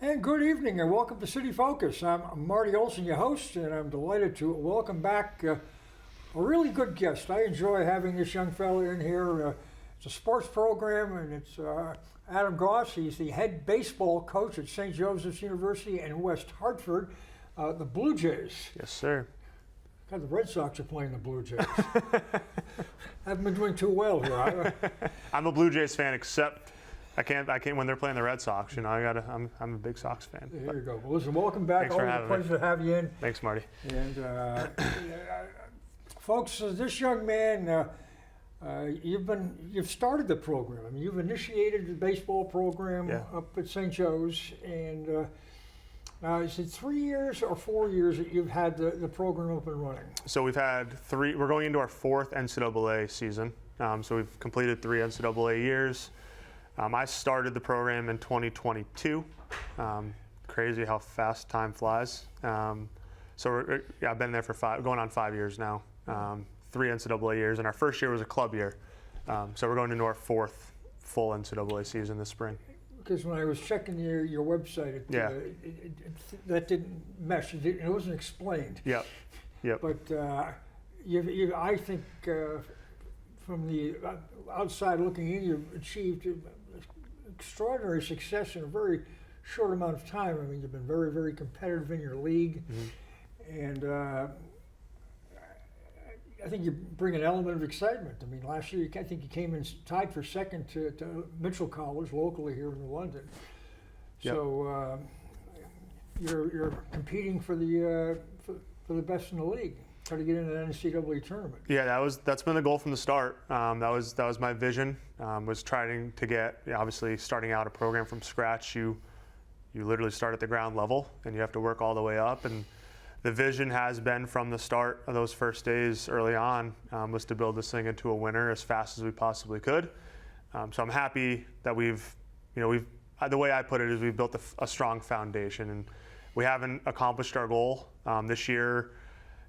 And good evening and welcome to City Focus. I'm Marty Olsen, your host, and I'm delighted to welcome back a really good guest. I enjoy having this young fellow in here. It's a sports program, and it's Adam Goss. He's the head baseball coach at St. Joseph's University in West Hartford, the Blue Jays. Yes, sir. God, the Red Sox are playing the Blue Jays. Haven't been doing too well here. I'm a Blue Jays fan, except I can't when they're playing the Red Sox. You know, I'm a big Sox fan. There you go. Well, listen, welcome back. Thanks for having me. Always a pleasure to have you in. Thanks, Marty. And folks, this young man, you've started the program. I mean, you've initiated the baseball program up at St. Joe's, and is it 3 years or 4 years that you've had the program up and running? So we've had three. We're going into our fourth NCAA season. So we've completed 3 NCAA years. I started the program in 2022. Crazy how fast time flies. So I've been there for going on 5 years now. 3 NCAA years, and our first year was a club year. So we're going into our 4th full NCAA season this spring. Because when I was checking your website, that didn't mesh. It wasn't explained. Yep. But I think from the outside looking in, you've achieved extraordinary success in a very short amount of time. I mean, you've been very, very competitive in your league, and I think you bring an element of excitement. I mean, last year I think you came in tied for second to Mitchell College locally here in London. Yep. So you're competing for the best in the league. Try to get into the NCAA tournament. Yeah, that's been the goal from the start. That was my vision. Was trying to get, obviously starting out a program from scratch. You literally start at the ground level and you have to work all the way up. And the vision has been from the start of those first days early on was to build this thing into a winner as fast as we possibly could. So I'm happy that we've the way I put it is we've built a strong foundation, and we haven't accomplished our goal this year.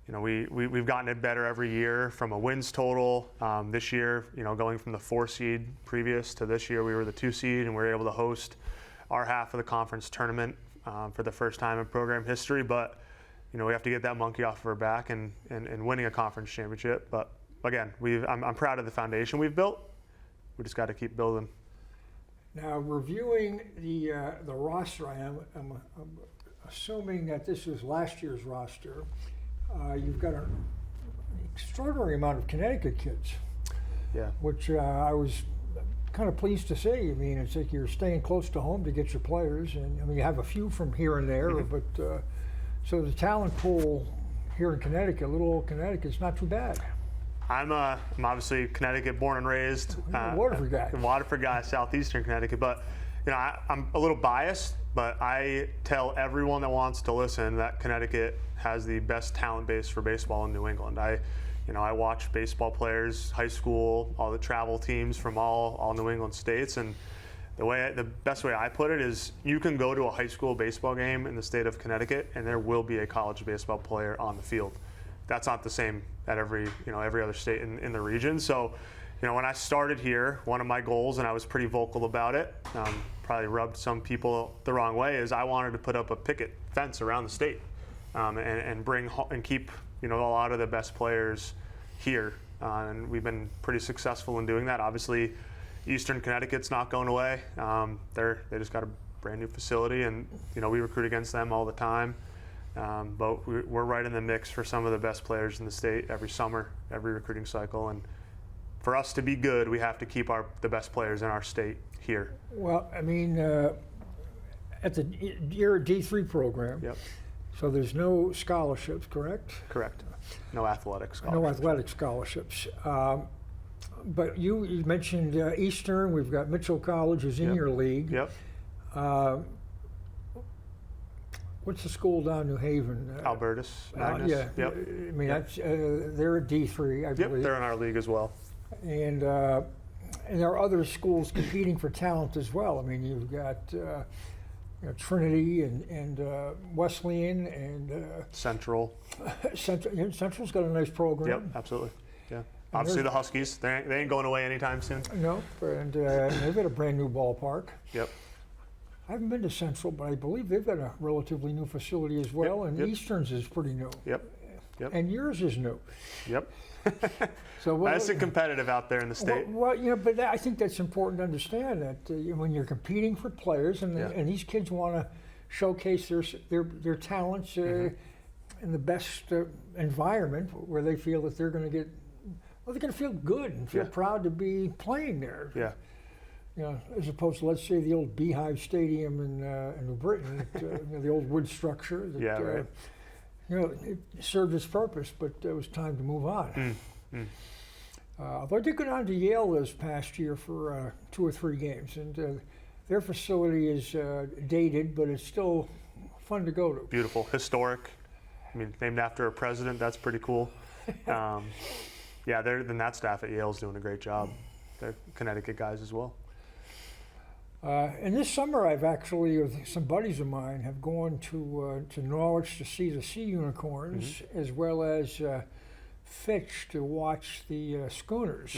We've gotten it better every year from a wins total. This year, going from the 4 seed previous to this year, we were the 2 seed, and we were able to host our half of the conference tournament for the first time in program history. But we have to get that monkey off of our back and winning a conference championship. But again, I'm proud of the foundation we've built. We just got to keep building. Now, reviewing the roster, I'm assuming that this is last year's roster. You've got an extraordinary amount of Connecticut kids, which I was kind of pleased to see. I mean, it's like you're staying close to home to get your players, and I mean, you have a few from here and there, but so the talent pool here in Connecticut, little old Connecticut, is not too bad. I'm obviously Connecticut born and raised. Waterford guy. Waterford guy, Southeastern Connecticut, but I'm a little biased, but I tell everyone that wants to listen that Connecticut has the best talent base for baseball in New England. I watch baseball players, high school, all the travel teams from all New England states, and the best way I put it is you can go to a high school baseball game in the state of Connecticut and there will be a college baseball player on the field. That's not the same at every other state in the region. So, when I started here, one of my goals, and I was pretty vocal about it, probably rubbed some people the wrong way, is I wanted to put up a picket fence around the state and keep a lot of the best players here. And we've been pretty successful in doing that. Obviously, Eastern Connecticut's not going away. They just got a brand new facility, and we recruit against them all the time. But we're right in the mix for some of the best players in the state every summer, every recruiting cycle. And for us to be good, we have to keep the best players in our state here. Well, I mean, you're a D3 program. Yep. So there's no scholarships, correct? Correct. No athletic scholarships. No athletic scholarships. But you mentioned Eastern. We've got Mitchell College is in your league. Yep. What's the school down in New Haven? Albertus, Magnus. Yeah. Yep. I mean, they're a D3, I believe. Yep, they're in our league as well. And there are other schools competing for talent as well. I mean, you've got Trinity and Wesleyan and Central. Central's got a nice program. Yep, absolutely. Yeah. Obviously, the Huskies, they ain't going away anytime soon. No, and they've got a brand new ballpark. Yep. I haven't been to Central, but I believe they've got a relatively new facility as well, and yep. Eastern's is pretty new. Yep. And yours is new. Yep. So Nice and competitive out there in the state. Well, but I think that's important to understand that when you're competing for players, and these kids want to showcase their talents in the best environment where they feel that they're going to get, they're going to feel good and feel proud to be playing there. Yeah. As opposed to, let's say, the old Beehive Stadium in New Britain, the old wood structure. That, right. It served its purpose, but it was time to move on. Although I did go down to Yale this past year for 2 or 3 games, and their facility is dated, but it's still fun to go to. Beautiful, historic. I mean, named after a president. That's pretty cool. Then that staff at Yale's doing a great job. They're Connecticut guys as well. And this summer, I've actually, with some buddies of mine, have gone to Norwich to see the Sea Unicorns, as well as Fitch to watch the Schooners,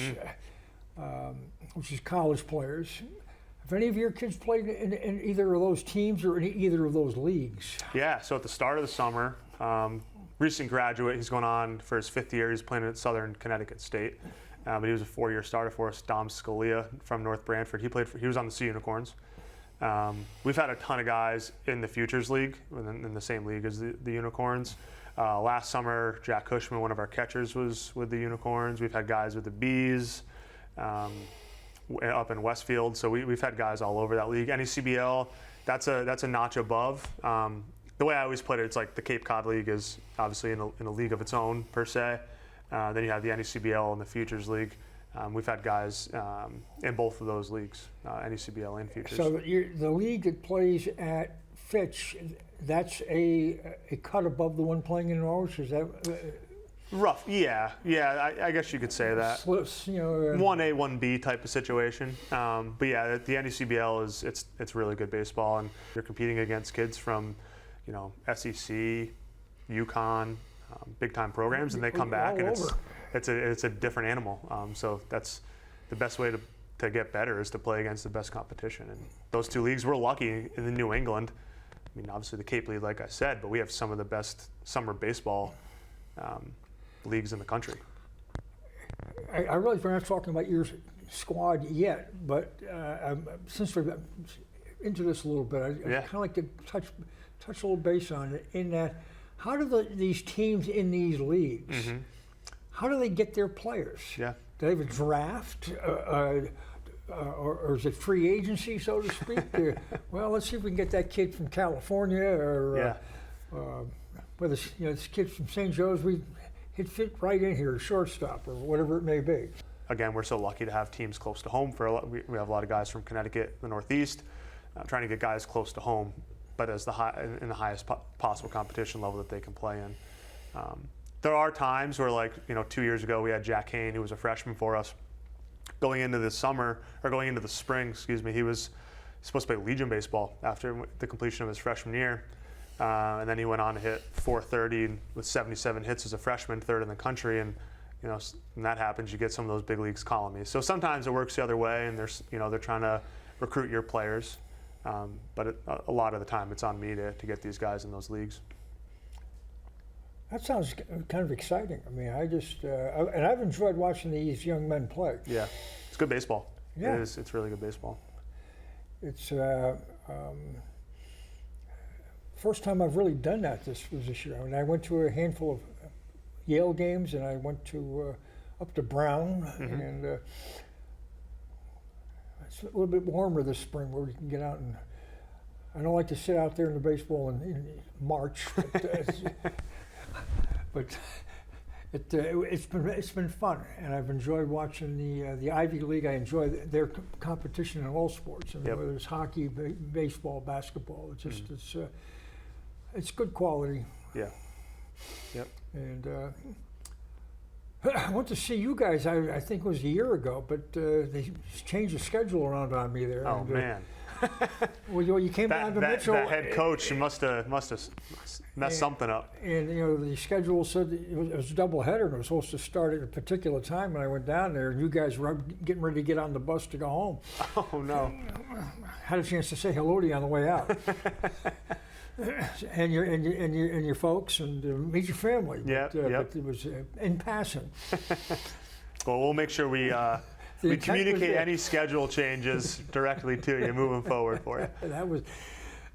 which is college players. Have any of your kids played in either of those teams or in either of those leagues? Yeah, so at the start of the summer, recent graduate, he's going on for his 5th year. He's playing at Southern Connecticut State. But he was a 4-year starter for us. Dom Scalia from North Branford. He was on the Sea Unicorns. We've had a ton of guys in the Futures League, in the same league as the Unicorns. Last summer, Jack Cushman, one of our catchers, was with the Unicorns. We've had guys with the Bees up in Westfield. So we've had guys all over that league. NECBL, that's a notch above. The way I always put it, it's like the Cape Cod League is obviously in a league of its own per se. Then you have the NECBL and the Futures League. We've had guys in both of those leagues, NECBL and Futures. So the league that plays at Fitch, that's a cut above the one playing in Norwich? Is that rough? Yeah. I guess you could say that. Slips, 1A, 1B type of situation. But yeah, the NECBL it's really good baseball, and you're competing against kids from, SEC, UConn. Big time programs, and they come back, and it's a different animal. So that's the best way to get better, is to play against the best competition. And those 2 leagues, we're lucky in New England. I mean, obviously the Cape League, like I said, but we have some of the best summer baseball leagues in the country. I realize we're not talking about your squad yet, but since we're into this a little bit, I'd kind of like to touch a little base on it, in that, how do these teams in these leagues, how do they get their players? Yeah. Do they have a draft? Or is it free agency, so to speak? Well, let's see if we can get that kid from California, or whether this kid from St. Joe's, he'd fit right in here, shortstop, or whatever it may be. Again, we're so lucky to have teams close to home. We have a lot of guys from Connecticut, the Northeast, trying to get guys close to home, but in the highest possible competition level that they can play in. There are times where, 2 years ago, we had Jack Kane, who was a freshman for us. Going into the spring, he was supposed to play Legion baseball after the completion of his freshman year. And then he went on to hit .430 with 77 hits as a freshman, 3rd in the country. And when that happens, you get some of those big leagues calling me. So sometimes it works the other way, and they're trying to recruit your players. But a lot of the time, it's on me to get these guys in those leagues. That sounds kind of exciting. I mean, and I've enjoyed watching these young men play. Yeah, it's good baseball. Yeah. It is. It's really good baseball. It's first time I've really done that this year. I mean, I went to a handful of Yale games, and I went to up to Brown, and it's a little bit warmer this spring where we can get out, and I don't like to sit out there in the baseball in March, but it's been fun, and I've enjoyed watching the Ivy League. I enjoy their competition in all sports. I mean, whether it's hockey, baseball, basketball, it's just it's good quality. Yeah. Yep. And I went to see you guys. I think it was a year ago, but they changed the schedule around on me there. Oh, and, man. Well, you came down to Mitchell. That head coach must have messed something up. And the schedule said that it was a doubleheader, and it was supposed to start at a particular time. And I went down there, and you guys were getting ready to get on the bus to go home. Oh no! Had a chance to say hello to you on the way out, and your folks, and meet your family. Yeah, but it was in passing. Well, we'll make sure we communicate any schedule changes directly to you moving forward for you. That was.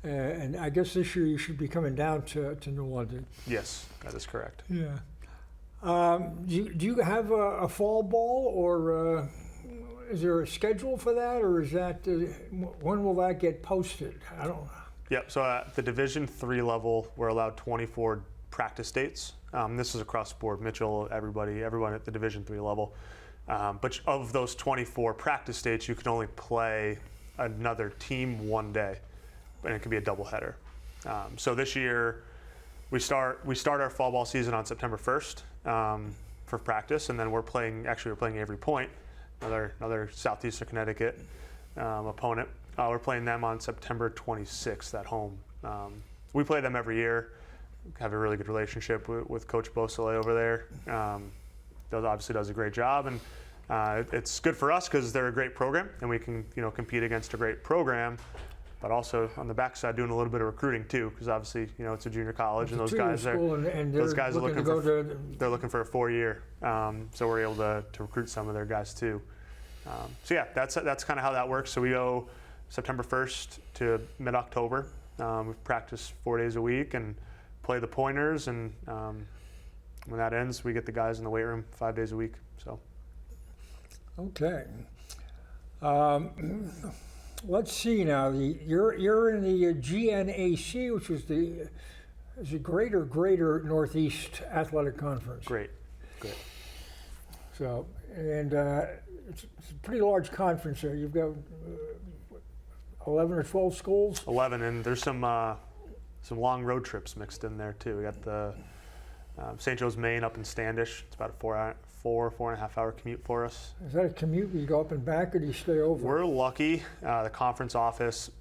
And I guess this year you should be coming down to New London. Yes, that is correct. Yeah. Do you have a fall ball, or is there a schedule for that, or is that when will that get posted? I don't. Yep. So at the Division III level, we're allowed 24 practice dates. This is across the board. Mitchell, everyone at the Division III level. But of those 24 practice dates, you can only play another team one day. And it could be a doubleheader. So this year, we start our fall ball season on September 1st for practice, and then we're playing Avery Point, another Southeastern Connecticut opponent. We're playing them on September 26th at home. We play them every year. Have a really good relationship with Coach Beausoleil over there. Obviously does a great job, and it's good for us because they're a great program, and we can compete against a great program. But also on the backside, doing a little bit of recruiting too, because obviously it's a junior college, and those guys are looking for a 4-year. So we're able to recruit some of their guys too. So yeah, that's kind of how that works. So we go September 1st to mid-October. We practice 4 days a week and play the pointers, and when that ends, we get the guys in the weight room 5 days a week. So. Okay. Let's see now. You're in the GNAC, which is the Greater Northeast Athletic Conference. Great. So, and it's a pretty large conference there. You've got 11 or 12 schools. 11, and there's some long road trips mixed in there too. We got the St. Joe's, Maine, up in Standish. It's about a 4.5 hour commute for us. Is that a commute? Do you go up and back, or do you stay over? We're lucky. The conference office.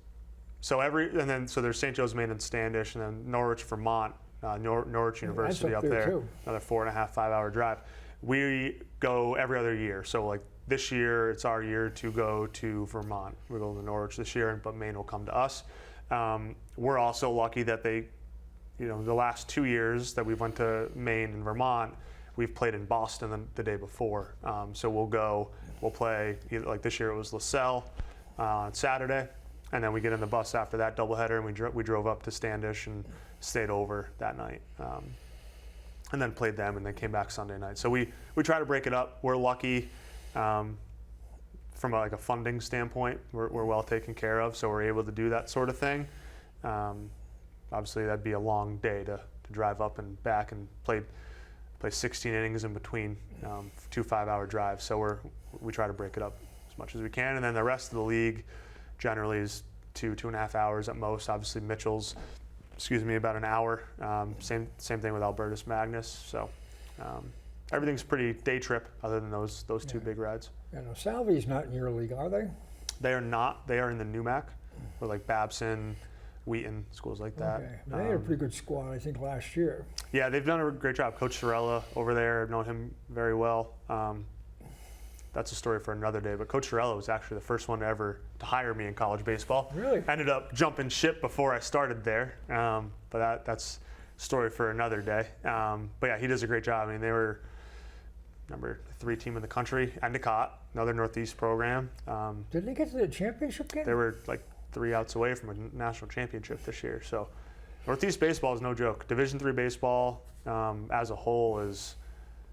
So there's St. Joe's, Maine, and Standish, and then Norwich, Vermont, Norwich University up there. Too. Another 4.5, 5 hour drive. We go every other year. So like this year, it's our year to go to Vermont. We're going to Norwich this year, but Maine will come to us. We're also lucky that the last 2 years that we went to Maine and Vermont, we've played in Boston the day before. So we'll play, like this year it was LaSalle on Saturday, and then we get in the bus after that doubleheader, and we drove up to Standish and stayed over that night. And then played them, and then came back Sunday night. So we try to break it up. We're lucky from a funding standpoint. We're well taken care of, so we're able to do that sort of thing. Obviously, that'd be a long day to drive up and back and play 16 innings in between 2 5-hour drives. So we try to break it up as much as we can, and then the rest of the league generally is 2.5 hours at most. Obviously, Mitchell's, about an hour. Same thing with Albertus Magnus. So everything's pretty day trip, other than those two big rides. Yeah, no, Salvi's not in your league, are they? They are not. They are in the NUMAC, or like Babson, Wheaton, schools like that. Okay. They had a pretty good squad, I think, last year. Yeah, they've done a great job. Coach Sorella over there, I've known him very well. That's a story for another day, but Coach Sorella was actually the first one ever to hire me in college baseball. Really? Ended up jumping ship before I started there, but that's a story for another day. But yeah, he does a great job. I mean, they were number 3 team in the country, Endicott, another Northeast program. Did they get to the championship game? They were like 3 outs away from a national championship this year. So Northeast baseball is no joke. Division III baseball as a whole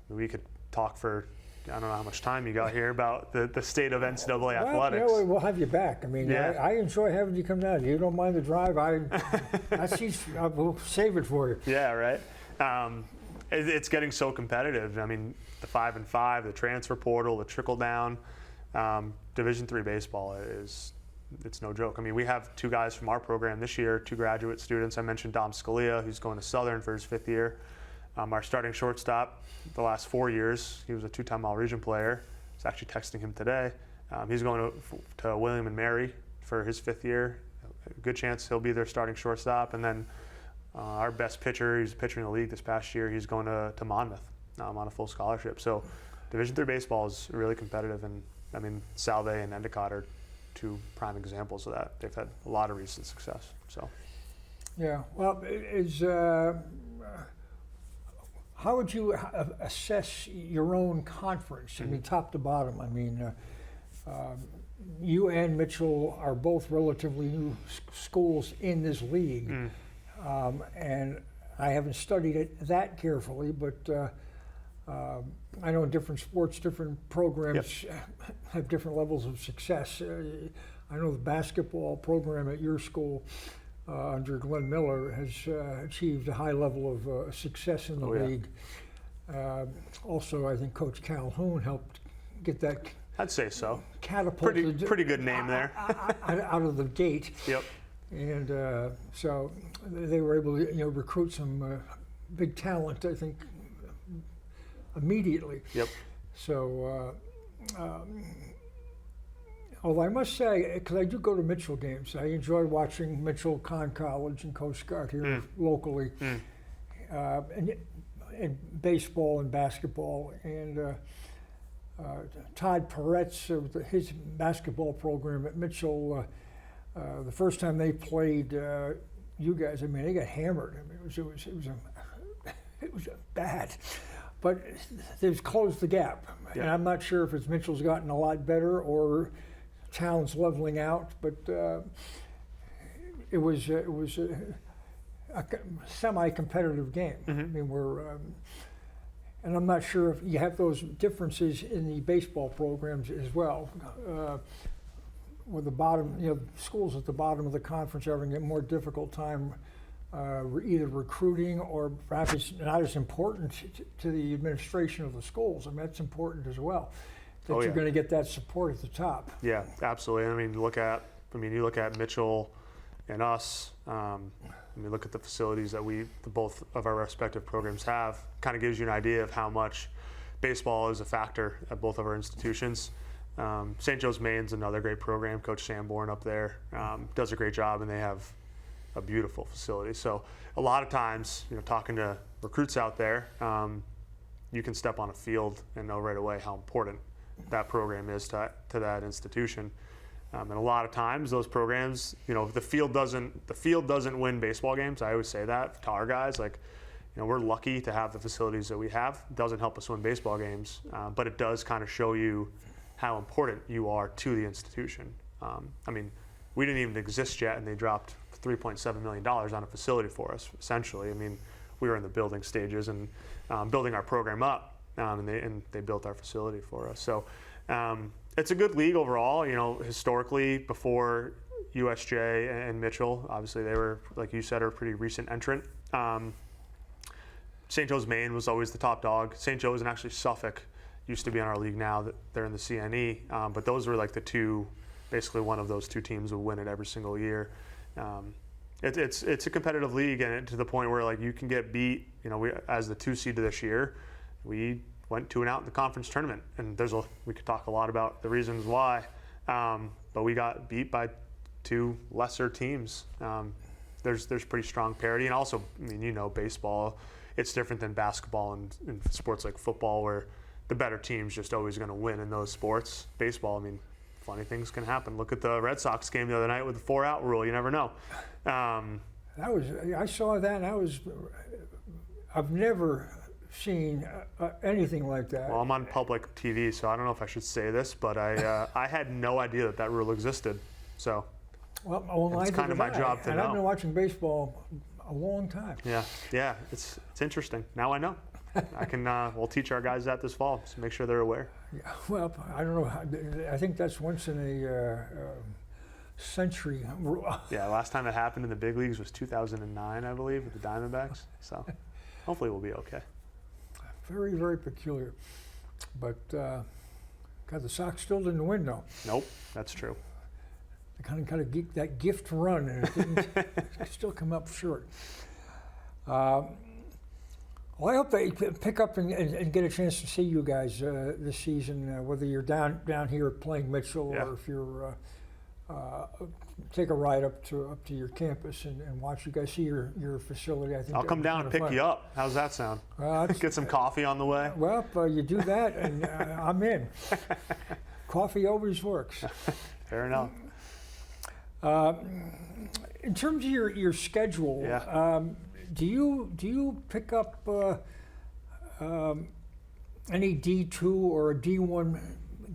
we could talk for, I don't know how much time you got here, about the state of NCAA athletics. Yeah, we'll have you back. I mean, yeah. I enjoy having you come down. You don't mind the drive. We'll save it for you. Yeah, right. It's getting so competitive. I mean, the 5 and 5, the transfer portal, the trickle down. Division III baseball it's no joke. I mean, we have 2 guys from our program this year, 2 graduate students. I mentioned Dom Scalia, who's going to Southern for his 5th year. Our starting shortstop, the last 4 years, he was a 2-time All-Region player. I was actually texting him today. He's going to William and Mary for his 5th year. A good chance he'll be their starting shortstop. And then our best pitcher, he's a pitcher in the league this past year, he's going to Monmouth on a full scholarship. So Division III baseball is really competitive, and I mean, Salve and Endicott are 2 prime examples of that. They've had a lot of recent success. So, yeah. Well, how would you assess your own conference? I mean, top to bottom. I mean, you and Mitchell are both relatively new schools in this league, and I haven't studied it that carefully, but I know in different sports, different programs have different levels of success. I know the basketball program at your school under Glenn Miller has achieved a high level of success in the league. Also, I think Coach Calhoun helped get that. I'd say so. Catapulted. Pretty good name there. out of the gate. Yep. And so they were able to recruit some big talent, I think, immediately. Yep. So, although I must say, because I do go to Mitchell games, I enjoy watching Mitchell Conn College and Coast Guard here locally, and baseball and basketball. And Todd Peretz, his basketball program at Mitchell, the first time they played you guys, I mean, they got hammered. I mean, it was bad. But they've closed the gap, and I'm not sure if it's Mitchell's gotten a lot better or Town's leveling out. But it was a semi-competitive game. I mean, and I'm not sure if you have those differences in the baseball programs as well. With the bottom, schools at the bottom of the conference are having a more difficult time. Either recruiting or perhaps it's not as important to the administration of the schools. I mean, that's important as well, that you're going to get that support at the top. Yeah, absolutely. I mean, you look at Mitchell and us. Look at the facilities that both of our respective programs have. Kind of gives you an idea of how much baseball is a factor at both of our institutions. St. Joe's Maine's another great program. Coach Sanborn up there does a great job, and they have a beautiful facility. So a lot of times, talking to recruits out there, you can step on a field and know right away how important that program is to that institution. And a lot of times, those programs, the field doesn't win baseball games. I always say that to our guys, we're lucky to have the facilities that we have. It doesn't help us win baseball games, but it does kind of show you how important you are to the institution. We didn't even exist yet, and they dropped $3.7 million on a facility for us, essentially. I mean, we were in the building stages and building our program up, and they built our facility for us. So it's a good league overall. Historically, before USJ and Mitchell, obviously they were, like you said, a pretty recent entrant. St. Joe's Maine was always the top dog. St. Joe's and actually Suffolk used to be in our league now. That they're in the CNE, but those were like the two. Basically, one of those two teams would win it every single year. It's a competitive league, and to the point where you can get beat. We as the 2 seed this year, we went 2-0 in the conference tournament, and we could talk a lot about the reasons why, but we got beat by 2 lesser teams. There's pretty strong parity, and also baseball, it's different than basketball and sports like football where the better team's just always going to win in those sports. Baseball, funny things can happen. Look at the Red Sox game the other night with the 4-out rule. You never know. I saw that, and I've never seen anything like that. Well, I'm on public TV, so I don't know if I should say this, but I had no idea that rule existed. So it's kind of my job to know. And I've been watching baseball a long time. Yeah, it's interesting. Now I know. I can. We'll teach our guys that this fall, so make sure they're aware. Yeah, well, I don't know. I think that's once in a century. Yeah, last time it happened in the big leagues was 2009, I believe, with the Diamondbacks. So hopefully we'll be okay. Very, very peculiar. But God, the Sox still didn't win, though. Nope, that's true. They kind of that gift run, and it didn't still come up short. Well, I hope they pick up and get a chance to see you guys this season, whether you're down here playing Mitchell or if you're take a ride up to your campus and watch you guys see your facility. I think I'll come down and pick you up. How's that sound? Get some coffee on the way. Well, you do that, and I'm in. Coffee always works. Fair enough. In terms of your schedule, Yeah. do you pick up any D2 or a D1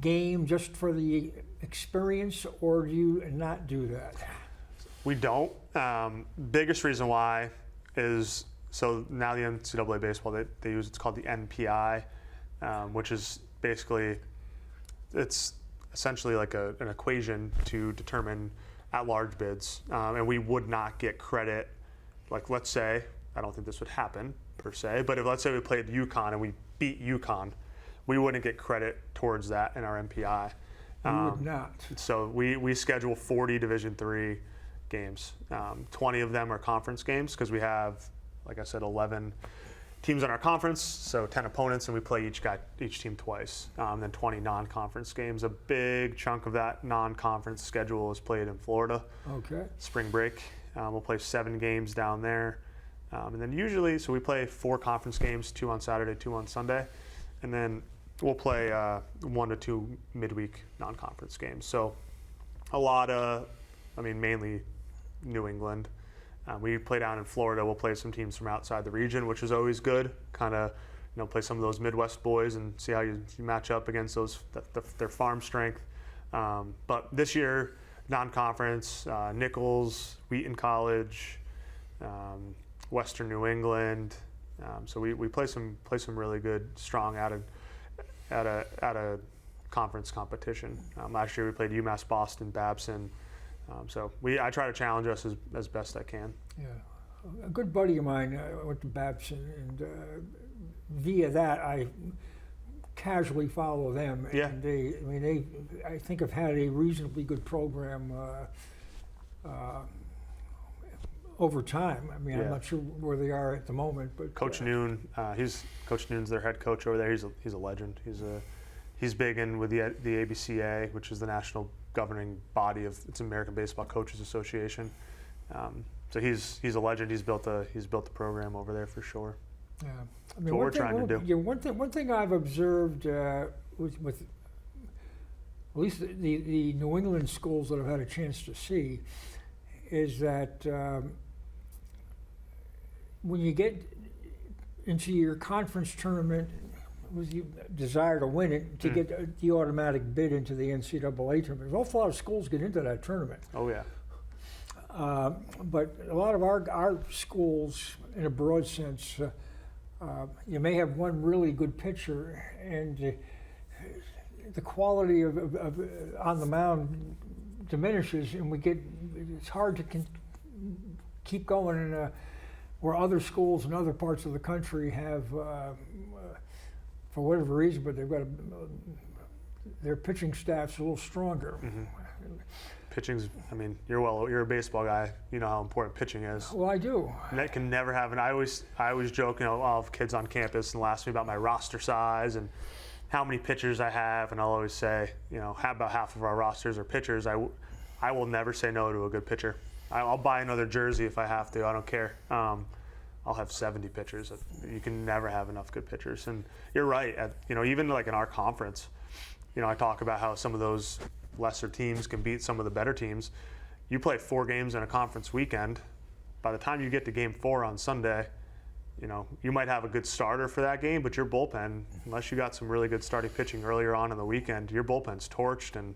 game just for the experience, or do you not do that? We don't. Biggest reason why is, so now the NCAA baseball, they use, it's called the NPI, which is basically, it's essentially like an equation to determine at-large bids, and we would not get credit. Like, let's say, I don't think this would happen per se, but if let's say we played UConn and we beat UConn, we wouldn't get credit towards that in our MPI. You would not. So we schedule 40 Division III games. 20 of them are conference games because we have, like I said, 11 teams in our conference, so 10 opponents, and we play each team twice. Then 20 non-conference games. A big chunk of that non-conference schedule is played in Florida. Okay. Spring break. We'll play 7 games down there. And then usually, so we play 4 conference games, 2 on Saturday, 2 on Sunday. And then we'll play 1 to 2 midweek non-conference games. So a lot of, mainly New England. We play down in Florida. We'll play some teams from outside the region, which is always good. Kind of, play some of those Midwest boys and see how you match up against those their farm strength. But this year, non-conference, Nichols, Wheaton College, Western New England. So we play some really good, strong at a conference competition. Last year we played UMass Boston, Babson. So I try to challenge us as best I can. Yeah, a good buddy of mine went to Babson, and via that I casually follow them. Yeah. And they I think have had a reasonably good program over time. Yeah. I'm not sure where they are at the moment, but Coach Noon, Coach Noon's their head coach over there. He's a legend. He's big in with the ABCA, which is the national governing body of it's American Baseball Coaches Association. So he's a legend. He's built the program over there for sure. Yeah, what we're trying to do. Yeah, one thing I've observed with at least the New England schools that I've had a chance to see is that when you get into your conference tournament with your desire to win it, to get the automatic bid into the NCAA tournament. There's an awful lot of schools get into that tournament. Oh yeah. But a lot of our schools, in a broad sense, you may have one really good pitcher, and the quality of on the mound diminishes, and it's hard to keep going in where other schools in other parts of the country have, for whatever reason, but they've got their pitching staff's a little stronger. Mm-hmm. Pitching's, you're a baseball guy. You know how important pitching is. Well, I do. And that can never happen. I always joke, I'll have kids on campus and they'll ask me about my roster size and how many pitchers I have, and I'll always say, about half of our rosters are pitchers. I will never say no to a good pitcher. I'll buy another jersey if I have to. I don't care. I'll have 70 pitchers. You can never have enough good pitchers. And you're right. Even like in our conference, I talk about how some of those lesser teams can beat some of the better teams. You play 4 games in a conference weekend. By the time you get to game 4 on Sunday, you might have a good starter for that game, but your bullpen, unless you got some really good starting pitching earlier on in the weekend, your bullpen's torched, and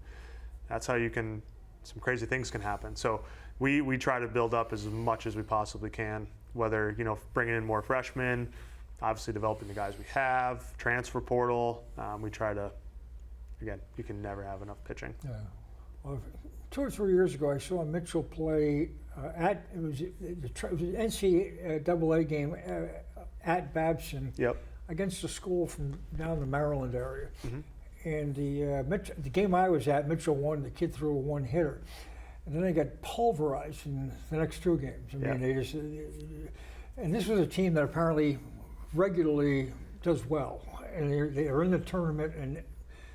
that's how some crazy things can happen. So we try to build up as much as we possibly can, whether, bringing in more freshmen, obviously developing the guys we have, transfer portal. We try to, again, you can never have enough pitching. Yeah. Well, 2 or 3 years ago, I saw Mitchell play it was an NCAA game at Babson. Yep. Against a school from down the Maryland area. Mm-hmm. And the game I was at, Mitchell won. The kid threw a one-hitter. And then they got pulverized in the next 2 games. They just, and this was a team that apparently regularly does well. And they're in the tournament, and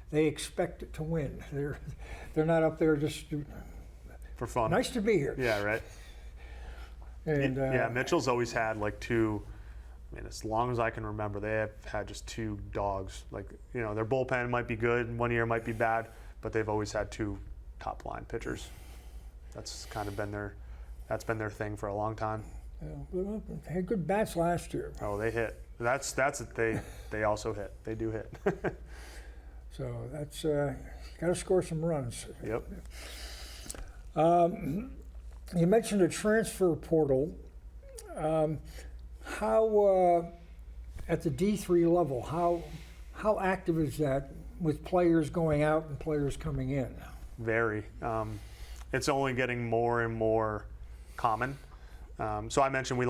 they expect to win. They're not up there just for fun. Nice to be here. Yeah, right. And yeah, Mitchell's always had like two. I mean, as long as I can remember, they have had just two dogs. Like, you know, their bullpen might be good, one year might be bad, but they've always had two top line pitchers. That's kind of been their thing for a long time. Well, they had good bats last year. Oh, they hit. That's it. They also hit. They do hit. So that's got to score some runs. Yep. You mentioned a transfer portal. How at the D3 level, how active is that with players going out and players coming in? Very. It's only getting more and more common. So I mentioned we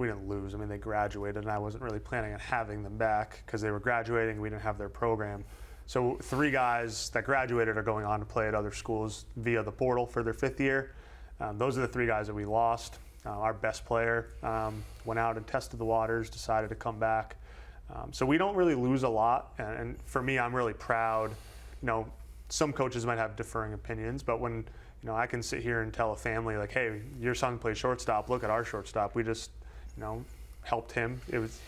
didn't lose. I mean, they graduated, and I wasn't really planning on having them back because they were graduating. We didn't have their program. So 3 guys that graduated are going on to play at other schools via the portal for their 5th year. Those are the 3 guys that we lost. Our best player went out and tested the waters, decided to come back. So we don't really lose a lot. And for me, I'm really proud. You know, some coaches might have differing opinions, but when, you know, I can sit here and tell a family like, hey, your son plays shortstop, look at our shortstop. We just, you know, helped him.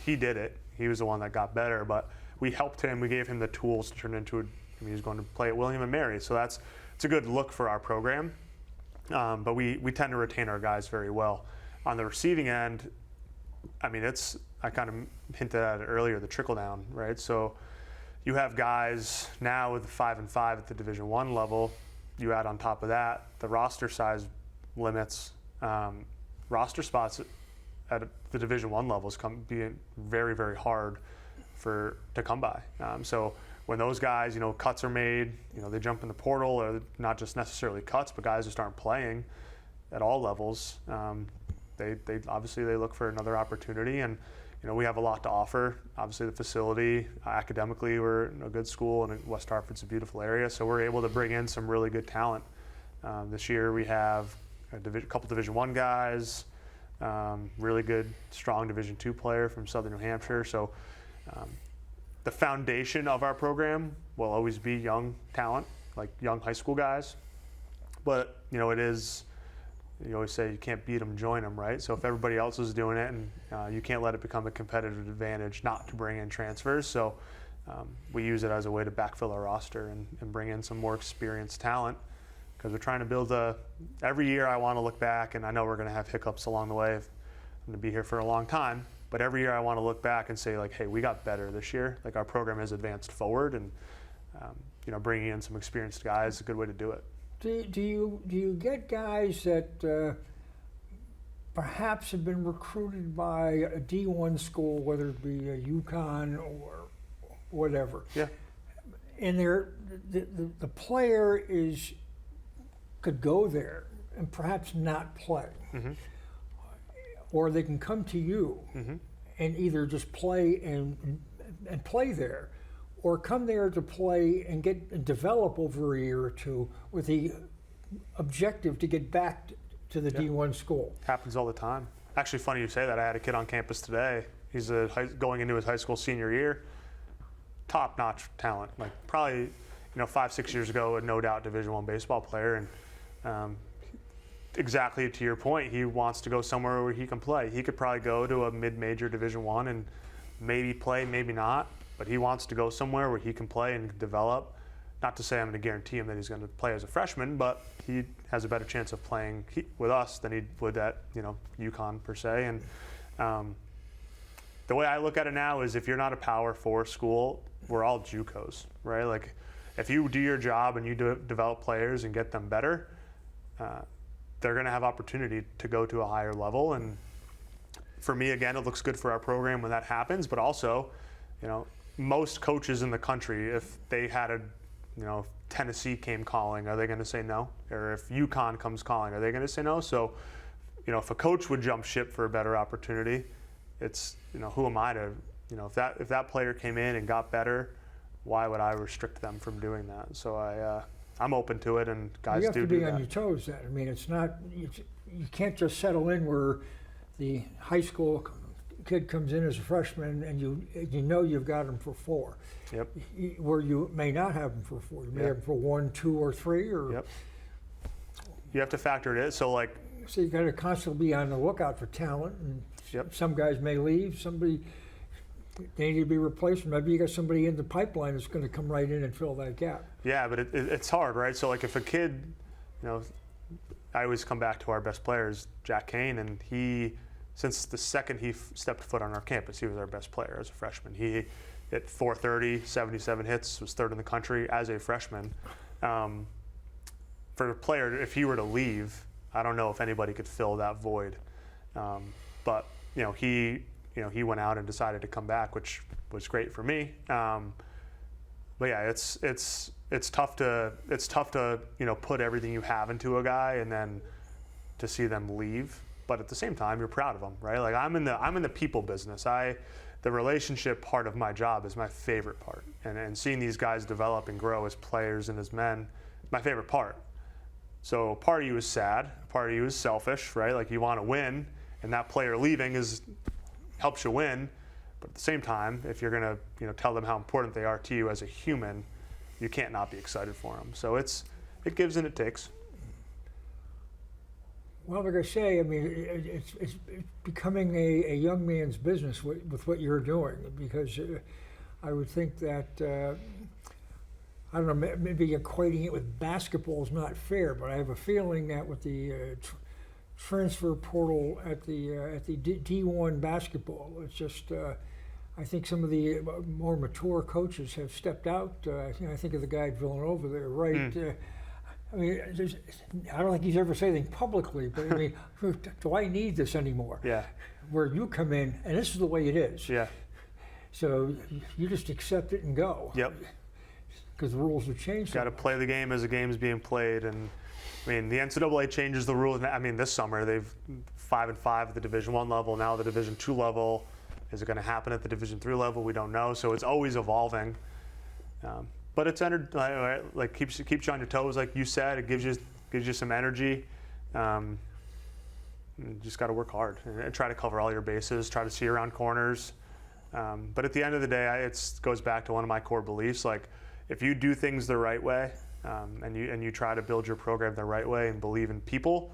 He did it. He was the one that got better, but we helped him. We gave him the tools to turn into he was going to play at William & Mary. So it's a good look for our program. But we tend to retain our guys very well. On the receiving end, I mean, I kind of hinted at it earlier, the trickle down, right? So you have guys now with the 5 and 5 at the Division I level. You add on top of that the roster size limits. Roster spots at the Division I levels being very, very hard to come by. So when those guys, you know, cuts are made, you know, they jump in the portal, or not just necessarily cuts, but guys just aren't playing at all levels. They obviously look for another opportunity, and you know, we have a lot to offer. Obviously, the facility, academically, we're in a good school, and West Hartford's a beautiful area, so we're able to bring in some really good talent. This year we have a couple Division I guys, really good, strong Division II player from Southern New Hampshire. So the foundation of our program will always be young talent, like young high school guys. But you know, you always say you can't beat them, join them, right? So if everybody else is doing it, and you can't let it become a competitive advantage not to bring in transfers. So we use it as a way to backfill our roster and bring in some more experienced talent, because we're trying to build every year I want to look back, and I know we're going to have hiccups along the way. I'm going to be here for a long time, but every year I want to look back and say, like, hey, we got better this year. Like, our program has advanced forward, and you know, bringing in some experienced guys is a good way to do it. Do you get guys that perhaps have been recruited by a D1 school, whether it be a UConn or whatever? Yeah. And the player could go there and perhaps not play, Mm-hmm. or they can come to you Mm-hmm. and either just play and play there, or come there to play and develop over a year or two with the objective to get back to the D1 school. Happens all the time. Actually, funny you say that. I had a kid on campus today. He's going into his high school senior year. Top-notch talent. Like, probably, you know, 5-6 years ago, a no doubt Division I baseball player. And exactly to your point, he wants to go somewhere where he can play. He could probably go to a mid-major Division I and maybe play, maybe not. But he wants to go somewhere where he can play and develop. Not to say I'm going to guarantee him that he's going to play as a freshman, but he has a better chance of playing with us than he would at, you know, UConn per se. And the way I look at it now is, if you're not a Power 4 school, we're all JUCOs, right? Like, if you do your job and you develop players and get them better, they're going to have opportunity to go to a higher level. And for me, again, it looks good for our program when that happens, but also, you know, most coaches in the country, if they had if Tennessee came calling, are they going to say no? Or if UConn comes calling, are they going to say no? So, you know, if a coach would jump ship for a better opportunity, it's, you know, who am I to, you know, if that player came in and got better, why would I restrict them from doing that? So I'm open to it, and guys do that. You have to be on your toes then. I mean, it's not, you can't just settle in where the high school kid comes in as a freshman and you know you've got him for 4. Yep. Where you may not have him for 4. You may have him for 1, 2, or 3. Or yep. You have to factor it in. So like, So you got to constantly be on the lookout for talent, and Yep. some guys may leave. Somebody they need to be replaced. Maybe you got somebody in the pipeline that's going to come right in and fill that gap. yeah, but it's hard, right? So like if a kid, I always come back to our best players, Jack Kane, and since the second he stepped foot on our campus, he was our best player as a freshman. He hit 430, 77 hits, was third in the country as a freshman. For a player, if he were to leave, I don't know if anybody could fill that void. But he went out and decided to come back, which was great for me. But yeah, it's tough to put everything you have into a guy and then to see them leave. But at the same time, you're proud of them, right? Like I'm in the people business. The relationship part of my job is my favorite part, and seeing these guys develop and grow as players and as men, my favorite part. So part of you is sad, part of you is selfish, right? Like you want to win, and that player leaving helps you win. But at the same time, if you're gonna tell them how important they are to you as a human, you can't not be excited for them. So it gives and it takes. Well, like I say, I mean, it's becoming a young man's business with what you're doing, because I would think that, I don't know, maybe equating it with basketball is not fair, but I have a feeling that with the transfer portal at the D1 basketball, it's just, I think some of the more mature coaches have stepped out. I think of the guy at Villanova there, right? I mean, I don't think he's ever said anything publicly, but I mean, do I need this anymore? Yeah. Where you come in, and this is the way it is. Yeah. So you just accept it and go. Yep. Because the rules have changed. Got to play the game as the game's being played, and I mean the NCAA changes the rules. I mean this summer they've 5-5 at the Division I level. Now the Division II level. Is it going to happen at the Division III level? We don't know. So it's always evolving. But it's like keeps you on your toes, like you said. It gives you some energy. You just got to work hard and try to cover all your bases. Try to see around corners. But at the end of the day, it goes back to one of my core beliefs. Like if you do things the right way, and you try to build your program the right way and believe in people,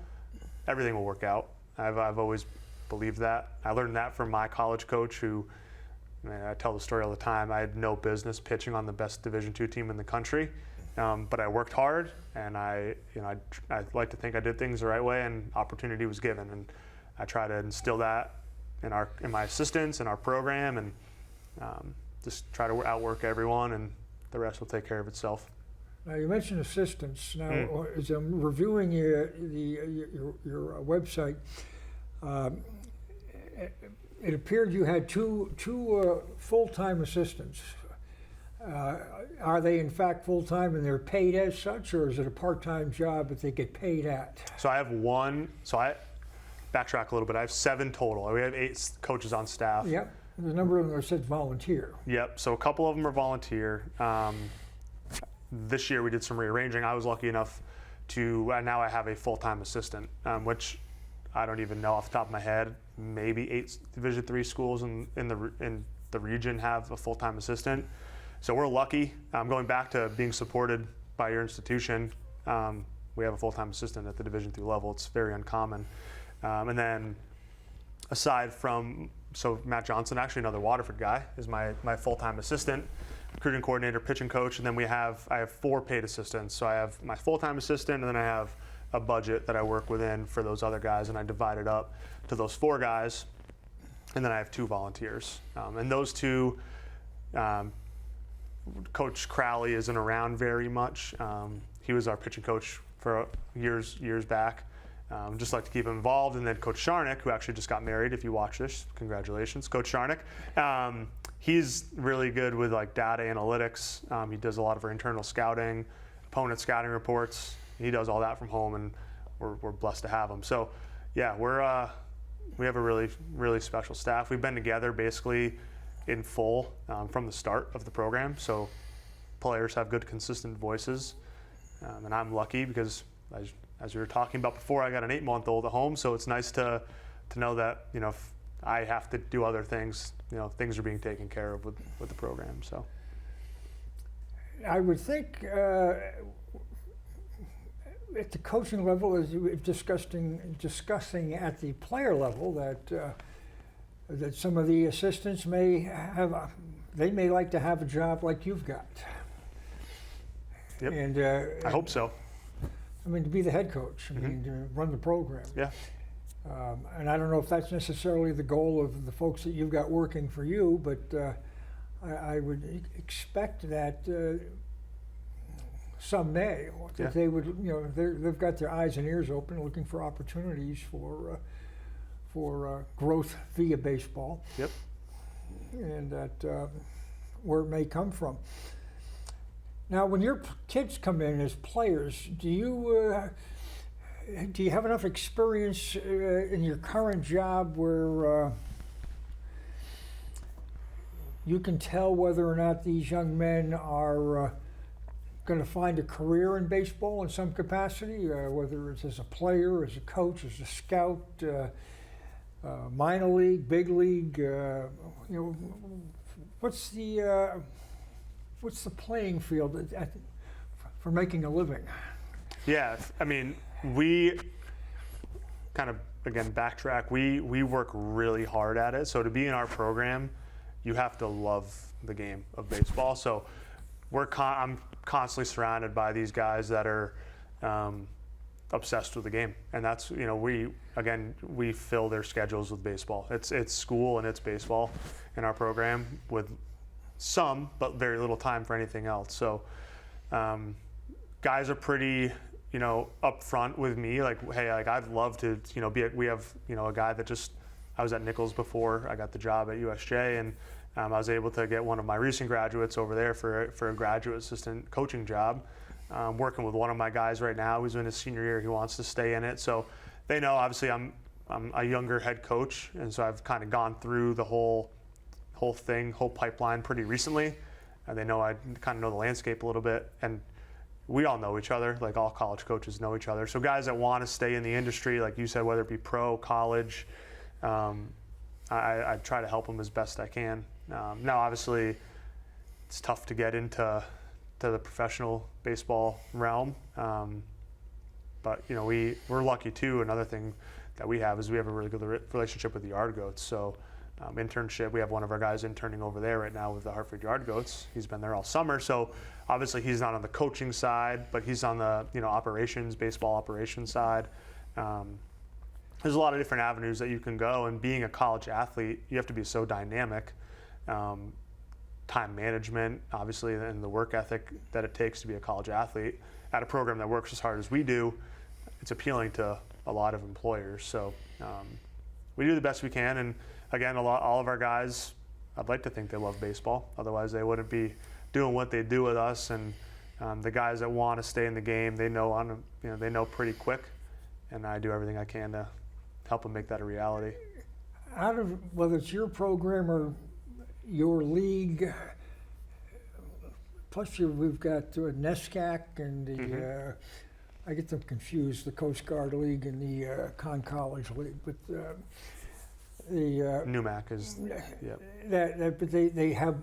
everything will work out. I've always believed that. I learned that from my college coach who. I tell the story all the time. I had no business pitching on the best Division II team in the country, but I worked hard, and I like to think I did things the right way, and opportunity was given, and I try to instill that in my assistants and our program, and just try to outwork everyone, and the rest will take care of itself. Now you mentioned assistants. Now, as I'm reviewing your website. It appeared you had two full-time assistants. Are they in fact full-time and they're paid as such, or is it a part-time job that they get paid at? So I have one. So I backtrack a little bit. I have 7 total. We have 8 coaches on staff. Yep. The number of them that said volunteer. Yep. So a couple of them are volunteer. This year we did some rearranging. I was lucky enough to now I have a full-time assistant, which I don't even know off the top of my head. Maybe 8 Division III schools in the region have a full-time assistant. So we're lucky. Going back to being supported by your institution, we have a full-time assistant at the Division III level. It's very uncommon. And then aside from, so Matt Johnson, actually another Waterford guy, is my full-time assistant, recruiting coordinator, pitching coach, and then I have 4 paid assistants. So I have my full-time assistant, and then I have a budget that I work within for those other guys, and I divide it up to those 4 guys, and then I have 2 volunteers. And those 2, Coach Crowley isn't around very much. He was our pitching coach for years back. Just like to keep him involved. And then Coach Sharnick, who actually just got married, if you watch this, congratulations, Coach Sharnick. He's really good with like data analytics. He does a lot of our internal scouting, opponent scouting reports. He does all that from home, and we're blessed to have him. So, yeah, we have a really, really special staff. We've been together basically in full from the start of the program. So, players have good, consistent voices, and I'm lucky because, as we were talking about before, I got an 8-month-old at home. So it's nice to know that if I have to do other things, things are being taken care of with the program. So, I would think. at the coaching level, as you were discussing at the player level, that some of the assistants may have, they may like to have a job like you've got. Yep. And I hope so. I mean, to be the head coach, I mean, to run the program. Yeah. And I don't know if that's necessarily the goal of the folks that you've got working for you, but I would expect that someday that they would, you know, they've got their eyes and ears open, looking for opportunities for growth via baseball. Yep. And that where it may come from. Now, when your kids come in as players, do you have enough experience in your current job where you can tell whether or not these young men are going to find a career in baseball in some capacity, whether it's as a player, as a coach, as a scout, minor league, big league? You know, what's the playing field for making a living? Yeah, I mean, we kind of, again, backtrack. We work really hard at it. So to be in our program, you have to love the game of baseball. So I'm constantly surrounded by these guys that are obsessed with the game, and that's, you know, we fill their schedules with baseball. It's school and it's baseball in our program, with some but very little time for anything else. So guys are pretty, you know, upfront with me, like, hey, like, I'd love to, you know, we have, you know, a guy that I was at Nichols before I got the job at USJ, and I was able to get one of my recent graduates over there for a graduate assistant coaching job. Working with one of my guys right now who's in his senior year. He wants to stay in it. So they know, obviously, I'm a younger head coach, and so I've kind of gone through the whole pipeline pretty recently. And they know I kind of know the landscape a little bit. And we all know each other, like all college coaches know each other. So guys that want to stay in the industry, like you said, whether it be pro, college, I try to help them as best I can. Now, obviously, it's tough to get into the professional baseball realm, but you know, we're lucky too. Another thing that we have is we have a really good relationship with the Yard Goats. So internship, we have one of our guys interning over there right now with the Hartford Yard Goats. He's been there all summer. So obviously he's not on the coaching side, but he's on the, you know, baseball operations side. There's a lot of different avenues that you can go, and being a college athlete, you have to be so dynamic. Time management, obviously, and the work ethic that it takes to be a college athlete at a program that works as hard as we do, it's appealing to a lot of employers. So we do the best we can, and again, all of our guys, I'd like to think they love baseball. Otherwise, they wouldn't be doing what they do with us. And the guys that want to stay in the game, they know pretty quick, and I do everything I can to help them make that a reality. Out of whether it's your program or your league, plus we've got NESCAC and the, I get them confused, the Coast Guard League and the College League, but the NUMAC is, yep. But they have,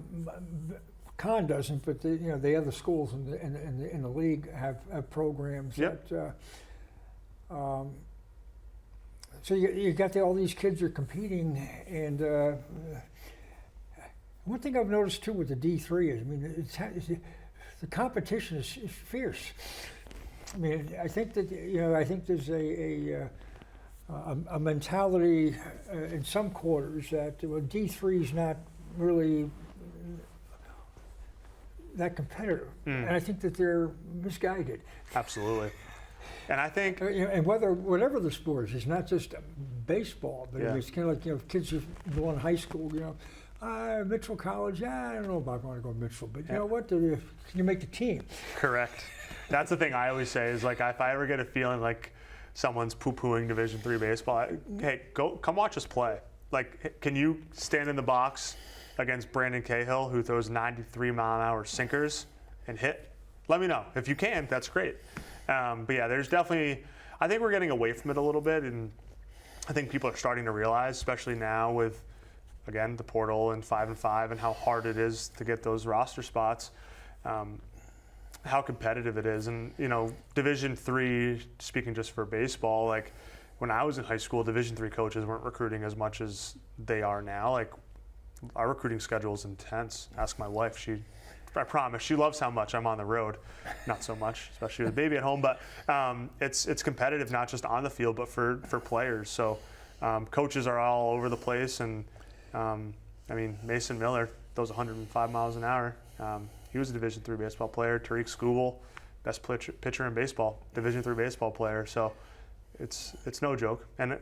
Con doesn't, but the other schools in the league have programs. Yep. That, so you got all these kids are competing, and one thing I've noticed too with the D3 is, I mean, the competition is fierce. I mean, I think that, I think there's a mentality in some quarters that D3 is not really that competitive, and I think that they're misguided. Absolutely. And I think, and whatever the sport is, it's not just baseball, but it's kind of like kids who go in high school. Mitchell College. I don't know about going to go to Mitchell, but you know what? Can you make the team? Correct. That's the thing I always say is, like, if I ever get a feeling like someone's poo-pooing Division III baseball, hey, come watch us play. Like, can you stand in the box against Brandon Cahill, who throws 93-mile-an-hour sinkers and hit? Let me know. If you can, that's great. But yeah, there's definitely, I think we're getting away from it a little bit, and I think people are starting to realize, especially now with, again, the portal and 5-5 and how hard it is to get those roster spots. how competitive it is. And, Division III, speaking just for baseball, like when I was in high school, Division III coaches weren't recruiting as much as they are now. Like our recruiting schedule is intense. Ask my wife. I promise, she loves how much I'm on the road. Not so much, especially with a baby at home, but it's competitive, not just on the field, but for players. So coaches are all over the place. And Mason Miller throws 105 miles an hour. He was a Division III baseball player. Tariq Skubal, best pitcher in baseball, Division III baseball player. So it's no joke. And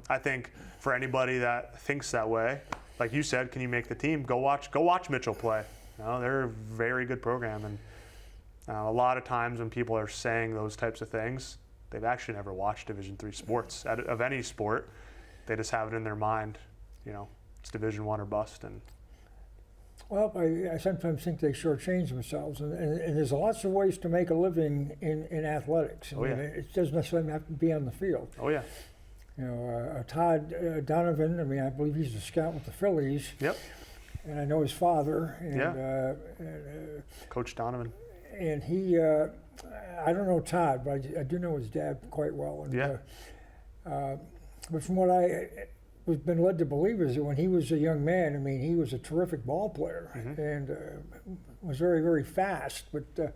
I think for anybody that thinks that way, like you said, can you make the team? Go watch Mitchell play. They're a very good program, and a lot of times when people are saying those types of things, they've actually never watched Division III sports of any sport. They just have it in their mind, it's Division I or bust. And well, I sometimes think they shortchange themselves, and there's lots of ways to make a living in athletics. It doesn't necessarily have to be on the field. Oh yeah. Todd Donovan. I believe he's a scout with the Phillies. Yep. And I know his father. And, Coach Donovan. And he, I don't know Todd, but I do know his dad quite well. And, but from what I was been led to believe is that when he was a young man, he was a terrific ball player and was very, very fast, but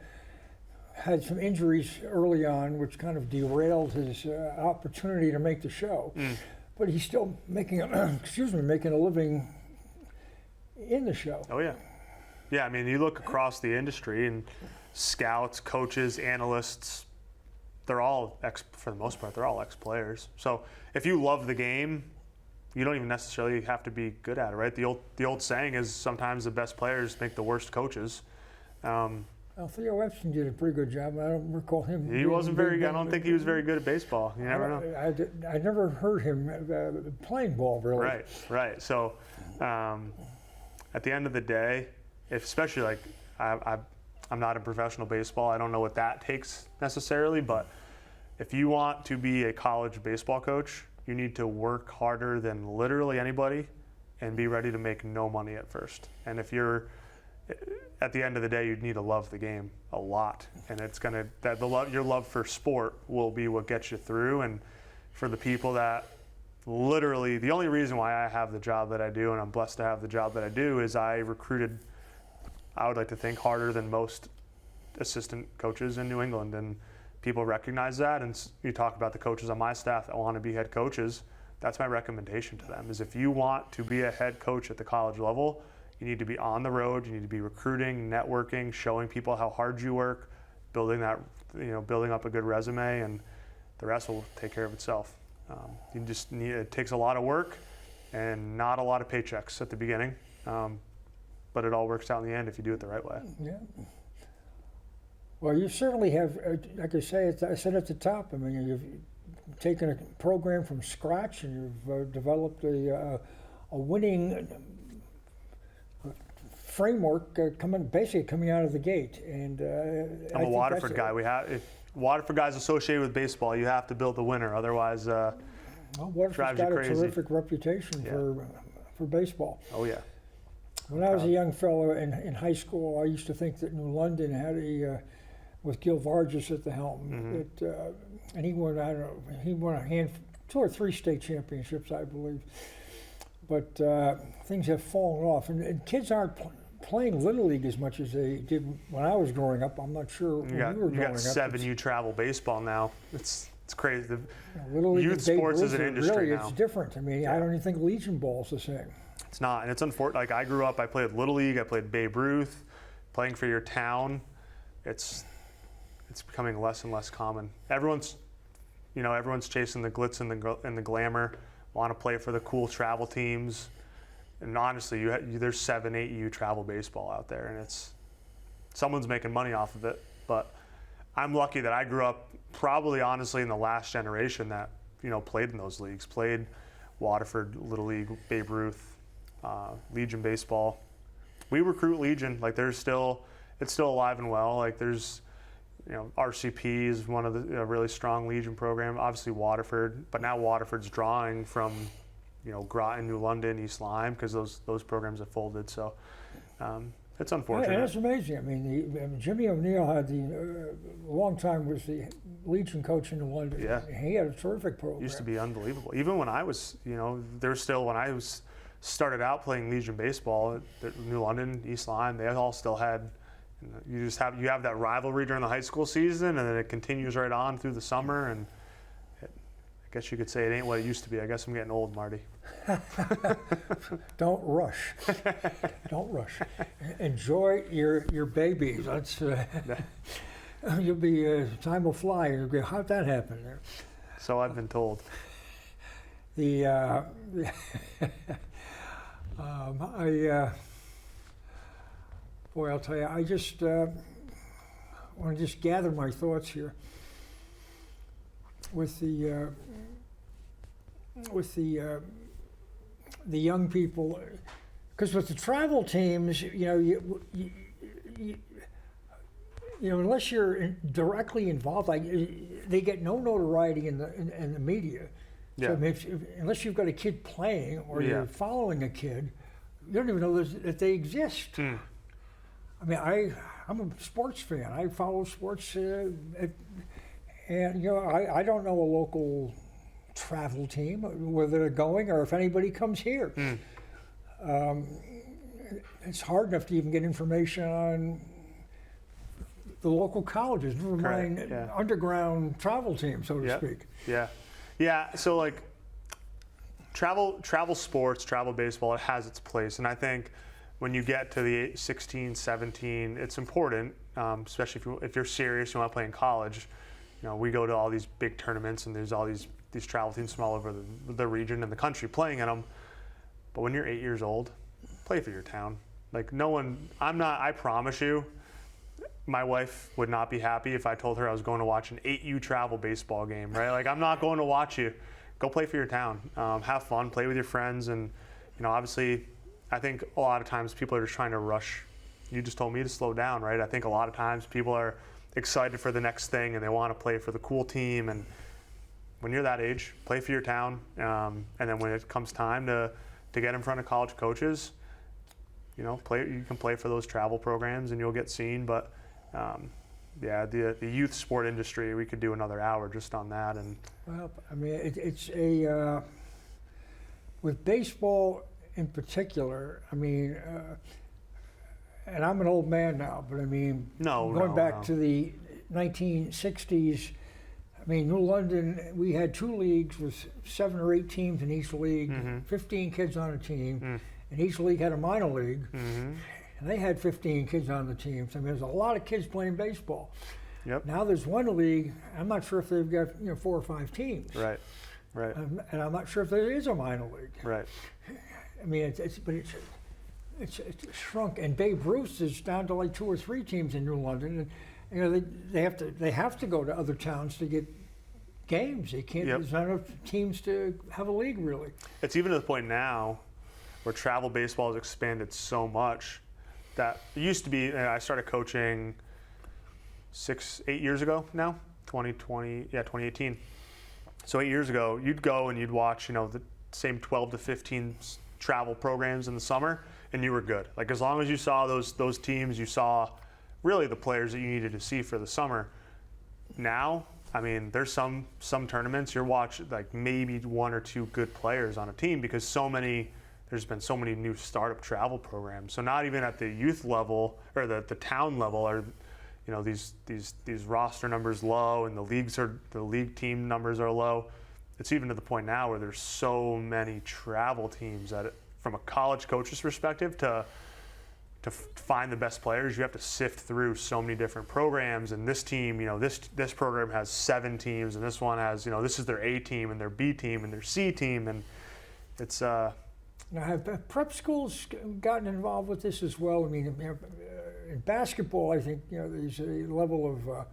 had some injuries early on, which kind of derailed his opportunity to make the show. But he's still making a living in the show. Oh yeah. Yeah, you look across the industry and scouts, coaches, analysts, they're all for the most part, they're all ex-players. So if you love the game, you don't even necessarily have to be good at it, right? The old saying is sometimes the best players make the worst coaches. Well, Theo Epstein did a pretty good job. I don't recall him. He wasn't very good. I don't think he was very good at baseball. You never know. I never heard him playing ball, really. Right. So at the end of the day, especially like I'm not in professional baseball. I don't know what that takes necessarily, but if you want to be a college baseball coach, you need to work harder than literally anybody and be ready to make no money at first. And if you're at the end of the day, you need to love the game a lot, and your love for sport will be what gets you through. And for the people that literally, the only reason why I have the job that I do, and I'm blessed to have the job that I do, is I recruited, I would like to think, harder than most assistant coaches in New England, and people recognize that. And you talk about the coaches on my staff that want to be head coaches. That's my recommendation to them, is if you want to be a head coach at the college level, you need to be on the road, you need to be recruiting, networking, showing people how hard you work, building up a good resume, and the rest will take care of itself. It takes a lot of work and not a lot of paychecks at the beginning, but it all works out in the end if you do it the right way. Yeah. Well, you certainly have, like I said at the top, you've taken a program from scratch and you've developed a winning framework coming out of the gate. And I'm a Waterford guy. If Waterford guys associated with baseball, you have to build a winner. Otherwise, Waterford's drives you got crazy. A terrific reputation for baseball. Oh yeah. When I was a young fellow in high school, I used to think that New London had with Gil Vargas at the helm, and he won a 2 or 3 state championships, I believe. But things have fallen off, and kids aren't playing Little League as much as they did when I was growing up. I'm not sure when you were growing up. You got 7U travel baseball now. It's crazy. Little League youth sports is an industry really, now. It's different. I don't even think Legion Ball's the same. It's not, and it's unfortunate. Like I grew up, I played Little League, I played Babe Ruth, playing for your town. It's becoming less and less common. Everyone's chasing the glitz and the glamour. Want to play for the cool travel teams, and honestly, there's 7-8U travel baseball out there, and someone's making money off of it. But I'm lucky that I grew up probably honestly in the last generation that played in those leagues, played Waterford Little League, Babe Ruth, Legion baseball. We recruit Legion, like it's still alive and well. Like there's RCP is one of the really strong Legion program. Obviously Waterford, but now Waterford's drawing from Groton, New London, East Lyme, because those programs have folded. So It's And unfortunate. it's amazing. I mean, Jimmy O'Neill had a long time was the Legion coach in London. Yeah. He had a terrific program. Used to be unbelievable. Even when I was, there's still, when I was started out playing Legion baseball, New London, East Lyme, they all still had, you have that rivalry during the high school season, and then it continues right on through the summer, and I guess you could say it ain't what it used to be. I guess I'm getting old, Marty. Don't rush. Don't rush. Enjoy your babies. That's you'll be time will fly. You'll go, how'd that happen there? So I've been told. Boy, I'll tell you, I just want to just gather my thoughts here with the young people, because with the travel teams, unless you're directly involved, they get no notoriety in the media. Yeah. So I mean, unless you've got a kid playing or Yeah. you're following a kid, you don't even know that they exist. Mm. I mean, I'm a sports fan. I follow sports, and I don't know a local travel team where they're going or if anybody comes here. Mm. It's hard enough to even get information on the local colleges, never mind Correct, yeah. underground travel teams, so to Yep. speak. Yeah. So like travel sports, travel baseball, it has its place, and I think when you get to the 16, 17, it's important, especially if you're serious, you want to play in college. We go to all these big tournaments, and there's all these travel teams from all over the region and the country playing in them. But when you're 8 years old, play for your town. Like I promise you, my wife would not be happy if I told her I was going to watch an 8U travel baseball game, right? Like, I'm not going to watch you. Go play for your town. Have fun, play with your friends, and obviously, I think a lot of times people are just trying to rush. You just told me to slow down, right? I think a lot of times people are excited for the next thing, and they want to play for the cool team. And when you're that age, play for your town, and then when it comes time to get in front of college coaches, you can play for those travel programs, and you'll get seen. But the youth sport industry, we could do another hour just on that. And Well, I mean, it's with baseball in particular, I mean, and I'm an old man now, but I mean, going back to the 1960s, I mean, New London, we had 2 leagues with 7 or 8 teams in each league, 15 kids on a team, and each league had a minor league, and they had 15 kids on the teams. I mean, there's a lot of kids playing baseball. Yep. Now there's one league, I'm not sure if they've got 4 or 5 teams. Right. And I'm not sure if there is a minor league. Right. I mean, it's shrunk, and Babe Ruth is down to like 2 or 3 teams in New London, and they have to go to other towns to get games. They can't. Yep. There's not enough teams to have a league really. It's even to the point now where travel baseball has expanded so much that it used to be. I started coaching 8 years ago now, 2018. So 8 years ago, you'd go and you'd watch, the same 12 to 15 travel programs in the summer, and you were good. Like, as long as you saw those teams, you saw really the players that you needed to see for the summer. Now, I mean, there's some tournaments you're watching, like maybe 1 or 2 good players on a team, because there's been so many new startup travel programs. So not even at the youth level or the town level are these roster numbers low, and the league team numbers are low. It's even to the point now where there's so many travel teams that, from a college coach's perspective, to find the best players, you have to sift through so many different programs. And this team, this program has 7 teams, and this one has, this is their A team and their B team and their C team, and it's. Now, have prep schools gotten involved with this as well? I mean, in basketball, I think there's a level of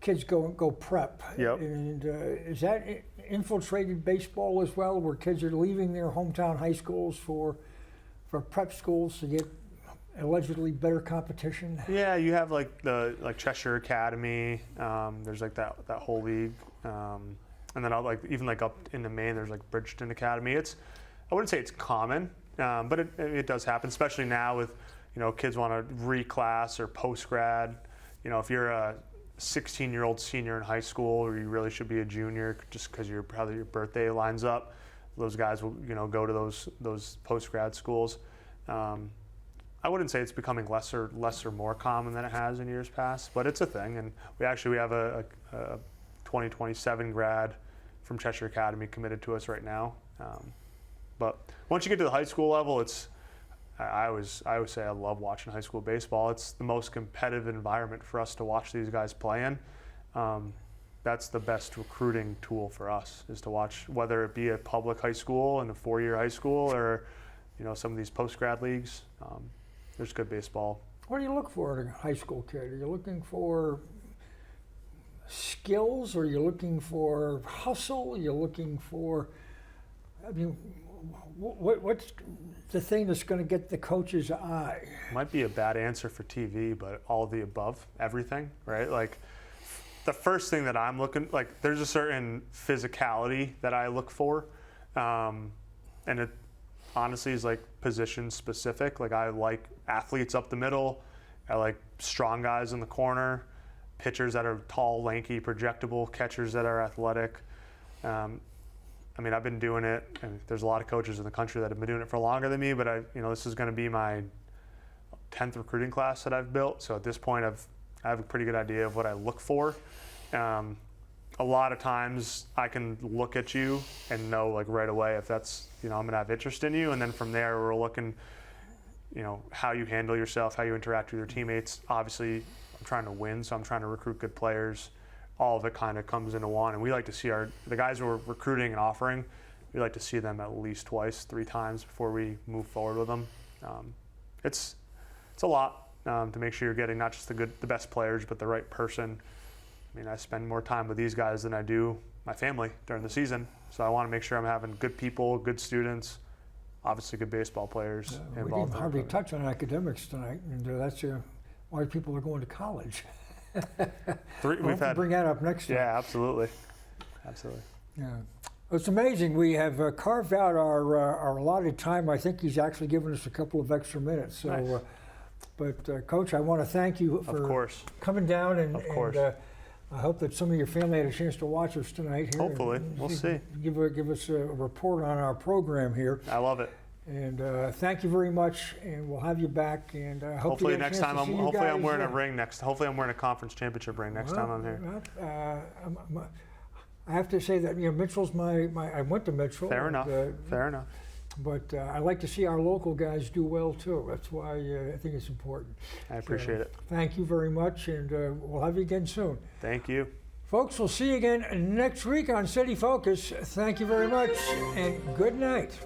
kids go prep. Yep. And is that infiltrated baseball as well, where kids are leaving their hometown high schools for prep schools to get allegedly better competition? Yeah, you have like Cheshire Academy. There's like that whole league, and then even up into Maine, there's like Bridgeton Academy. I wouldn't say it's common, but it does happen, especially now with kids want to reclass or post-grad. If you're a 16-year-old senior in high school, or you really should be a junior just because your birthday lines up, those guys will go to those post-grad schools. I wouldn't say it's becoming less or more common than it has in years past, but it's a thing. And we have a 2027 grad from Cheshire Academy committed to us right now. But once you get to the high school level, I always say I love watching high school baseball. It's the most competitive environment for us to watch these guys play in. That's the best recruiting tool for us, is to watch, whether it be a public high school and a 4-year high school, or some of these post-grad leagues. There's good baseball. What do you look for in a high school kid? Are you looking for skills? Or are you looking for hustle? Are you looking for, what's the thing that's going to get the coach's eye? Might be a bad answer for TV, but all of the above, everything, right? Like, the first thing that I'm looking, like, there's a certain physicality that I look for, and it honestly is like position specific. Like, I like athletes up the middle, I like strong guys in the corner, pitchers that are tall, lanky, projectable, catchers that are athletic. I've been doing it, and there's a lot of coaches in the country that have been doing it for longer than me, but this is going to be my 10th recruiting class that I've built. So at this point, I have a pretty good idea of what I look for. A lot of times I can look at you and know, like, right away if that's, I'm going to have interest in you. And then from there, we're looking, how you handle yourself, how you interact with your teammates. Obviously, I'm trying to win, so I'm trying to recruit good players. All of it kind of comes into one. And we like to see the guys we're recruiting and offering, we like to see them at least twice, 3 times before we move forward with them. It's a lot to make sure you're getting not just the best players, but the right person. I spend more time with these guys than I do my family during the season. So I want to make sure I'm having good people, good students, obviously good baseball players We involved. didn't hardly touch on academics tonight, and that's why people are going to college. We'll have to bring that up next time. Yeah, absolutely. Yeah. It's amazing. We have carved out our allotted time. I think he's actually given us a couple of extra minutes. So, nice. But Coach, I want to thank you for coming down, and I hope that some of your family had a chance to watch us tonight here. Hopefully, we'll see. Give us a report on our program here. I love it. And thank you very much, and we'll have you back. And hopefully next time, I'm wearing a ring next. Hopefully, I'm wearing a conference championship ring next time I'm here. I have to say that Mitchell's I went to Mitchell. Fair enough. But I like to see our local guys do well too. That's why I think it's important. I appreciate it. Thank you very much, and we'll have you again soon. Thank you. Folks, we'll see you again next week on City Focus. Thank you very much, and good night.